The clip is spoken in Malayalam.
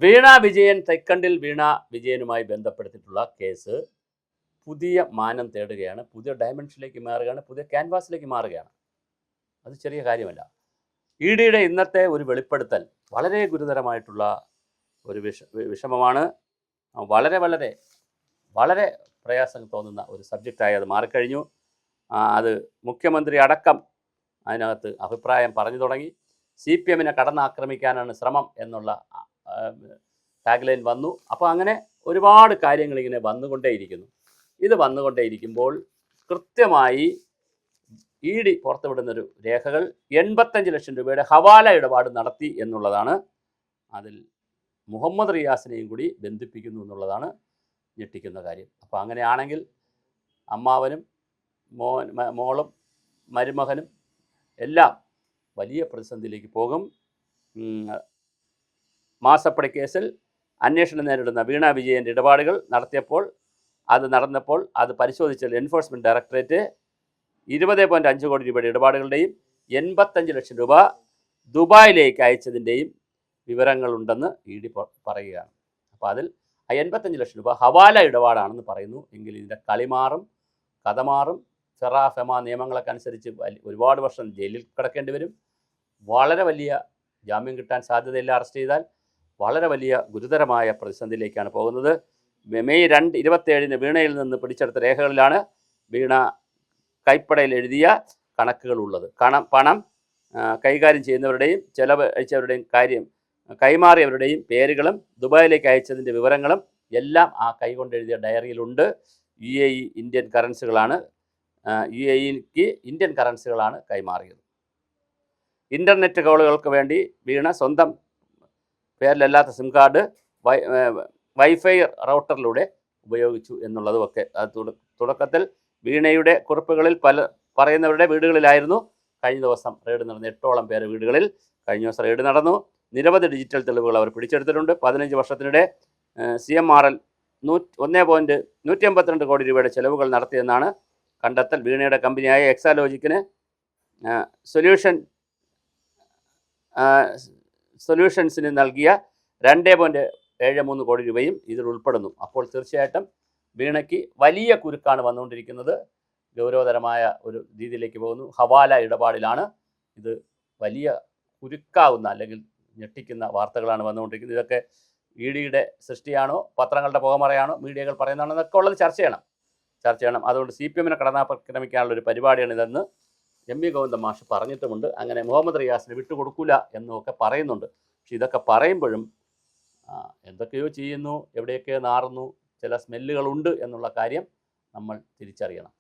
വീണ വിജയൻ തെക്കണ്ടിൽ വീണ വിജയനുമായി ബന്ധപ്പെടുത്തിയിട്ടുള്ള കേസ് പുതിയ മാനം തേടുകയാണ്, പുതിയ ഡയമെൻഷനിലേക്ക് മാറുകയാണ്, പുതിയ ക്യാൻവാസിലേക്ക് മാറുകയാണ്. അത് ചെറിയ കാര്യമല്ല. ഇ ഡിയുടെ ഇന്നത്തെ ഒരു വെളിപ്പെടുത്തൽ വളരെ ഗുരുതരമായിട്ടുള്ള ഒരു വിഷമമാണ്. വളരെ വളരെ വളരെ പ്രയാസം തോന്നുന്ന ഒരു സബ്ജക്റ്റായി അത് മാറിക്കഴിഞ്ഞു. അത് മുഖ്യമന്ത്രി അടക്കം അതിനകത്ത് അഭിപ്രായം പറഞ്ഞു തുടങ്ങി. CPM-നെ കടന്നാക്രമിക്കാനാണ് ശ്രമം എന്നുള്ള ടാഗ്ലൈൻ വന്നു. അപ്പോൾ അങ്ങനെ ഒരുപാട് കാര്യങ്ങൾ ഇങ്ങനെ വന്നുകൊണ്ടേയിരിക്കുന്നു. ഇത് വന്നുകൊണ്ടേയിരിക്കുമ്പോൾ കൃത്യമായി ഇ ഡി പുറത്തുവിടുന്നൊരു രേഖകൾ 85 ലക്ഷം രൂപയുടെ ഹവാല ഇടപാട് നടത്തി എന്നുള്ളതാണ്. അതിൽ മുഹമ്മദ് റിയാസിനെയും കൂടി ബന്ധിപ്പിക്കുന്നു എന്നുള്ളതാണ് ഞെട്ടിക്കുന്ന കാര്യം. അപ്പോൾ അങ്ങനെയാണെങ്കിൽ അമ്മാവനും മോളും മരുമകനും എല്ലാം വലിയ പ്രതിസന്ധിയിലേക്ക് പോകും. മാസപ്പടി കേസിൽ അന്വേഷണം നേരിടുന്ന വീണ വിജയൻ്റെ ഇടപാടുകൾ നടന്നപ്പോൾ അത് പരിശോധിച്ച എൻഫോഴ്സ്മെൻറ്റ് ഡയറക്ടറേറ്റ് 20.5 കോടി രൂപയുടെ ഇടപാടുകളുടെയും 85 ലക്ഷം രൂപ ദുബായിലേക്ക് അയച്ചതിൻ്റെയും വിവരങ്ങളുണ്ടെന്ന് ഇ ഡി പറയുകയാണ്. അപ്പോൾ അതിൽ 85 ലക്ഷം രൂപ ഹവാല ഇടപാടാണെന്ന് പറയുന്നു. എങ്കിൽ ഇതിൻ്റെ കളിമാറും കഥ മാറും. ഫെമ നിയമങ്ങളൊക്കെ അനുസരിച്ച് ഒരുപാട് വർഷം ജയിലിൽ കിടക്കേണ്ടി വരും. വളരെ വലിയ ജാമ്യം കിട്ടാൻ സാധ്യതയില്ല. അറസ്റ്റ് ചെയ്താൽ വളരെ വലിയ ഗുരുതരമായ പ്രതിസന്ധിയിലേക്കാണ് പോകുന്നത്. മെയ് 27 വീണയിൽ നിന്ന് പിടിച്ചെടുത്ത രേഖകളിലാണ് വീണ കൈപ്പടയിൽ എഴുതിയ കണക്കുകളുള്ളത്. പണം കൈകാര്യം ചെയ്യുന്നവരുടെയും ചെലവ് അയച്ചവരുടെയും കൈമാറിയവരുടെയും പേരുകളും ദുബായിലേക്ക് അയച്ചതിൻ്റെ വിവരങ്ങളും എല്ലാം ആ കൈകൊണ്ടെഴുതിയ ഡയറിയിലുണ്ട്. UAE ഇന്ത്യൻ കറൻസികളാണ് UAEക്ക് ഇന്ത്യൻ കറൻസികളാണ് കൈമാറിയത്. ഇൻ്റർനെറ്റ് കോളുകൾക്ക് വേണ്ടി വീണ സ്വന്തം പേരിലല്ലാത്ത സിം കാർഡ് വൈഫൈ റൗട്ടറിലൂടെ ഉപയോഗിച്ചു എന്നുള്ളതുമൊക്കെ തുടക്കത്തിൽ വീണയുടെ കുറിപ്പുകളിൽ പറയുന്നവരുടെ വീടുകളിലായിരുന്നു കഴിഞ്ഞ ദിവസം റെയ്ഡ് നടന്നു. 8ഓളം പേര് വീടുകളിൽ കഴിഞ്ഞ ദിവസം റെയ്ഡ് നടന്നു. നിരവധി ഡിജിറ്റൽ തെളിവുകൾ അവർ പിടിച്ചെടുത്തിട്ടുണ്ട്. 15 വർഷത്തിനിടെ CMRL 1.182 കോടി രൂപയുടെ ചെലവുകൾ നടത്തിയെന്നാണ് കണ്ടെത്തൽ. വീണയുടെ കമ്പനിയായ എക്സാലോജിക്കിന് സൊല്യൂഷൻസിന് നൽകിയ 2.73 കോടി രൂപയും ഇതിൽ ഉൾപ്പെടുന്നു. അപ്പോൾ തീർച്ചയായിട്ടും വീണയ്ക്ക് വലിയ കുരുക്കാണ് വന്നുകൊണ്ടിരിക്കുന്നത്. ഗൗരവതരമായ ഒരു രീതിയിലേക്ക് പോകുന്നു. ഹവാല ഇടപാടിലാണ് ഇത് വലിയ കുരുക്കാവുന്ന അല്ലെങ്കിൽ ഞെട്ടിക്കുന്ന വാർത്തകളാണ് വന്നുകൊണ്ടിരിക്കുന്നത്. ഇതൊക്കെ ഇ ഡിയുടെ സൃഷ്ടിയാണോ, പത്രങ്ങളുടെ പുകമറയാണോ, മീഡിയകൾ പറയുന്നതാണോ എന്നൊക്കെ ഉള്ളത് ചർച്ച ചെയ്യണം. അതുകൊണ്ട് CPM-നെ കടന്നാക്രമിക്കാനുള്ള ഒരു പരിപാടിയാണ് ഇതെന്ന് MV ഗോവിന്ദൻ മാഷ് പറഞ്ഞിട്ടുമുണ്ട്. അങ്ങനെ മുഹമ്മദ് റിയാസിനെ വിട്ടുകൊടുക്കില്ല എന്നൊക്കെ പറയുന്നുണ്ട്. പക്ഷെ ഇതൊക്കെ പറയുമ്പോഴും എന്തൊക്കെയോ ചെയ്യുന്നു, എവിടെയൊക്കെയോ നാറുന്നു, ചില സ്മെല്ലുകളുണ്ട് എന്നുള്ള കാര്യം നമ്മൾ തിരിച്ചറിയണം.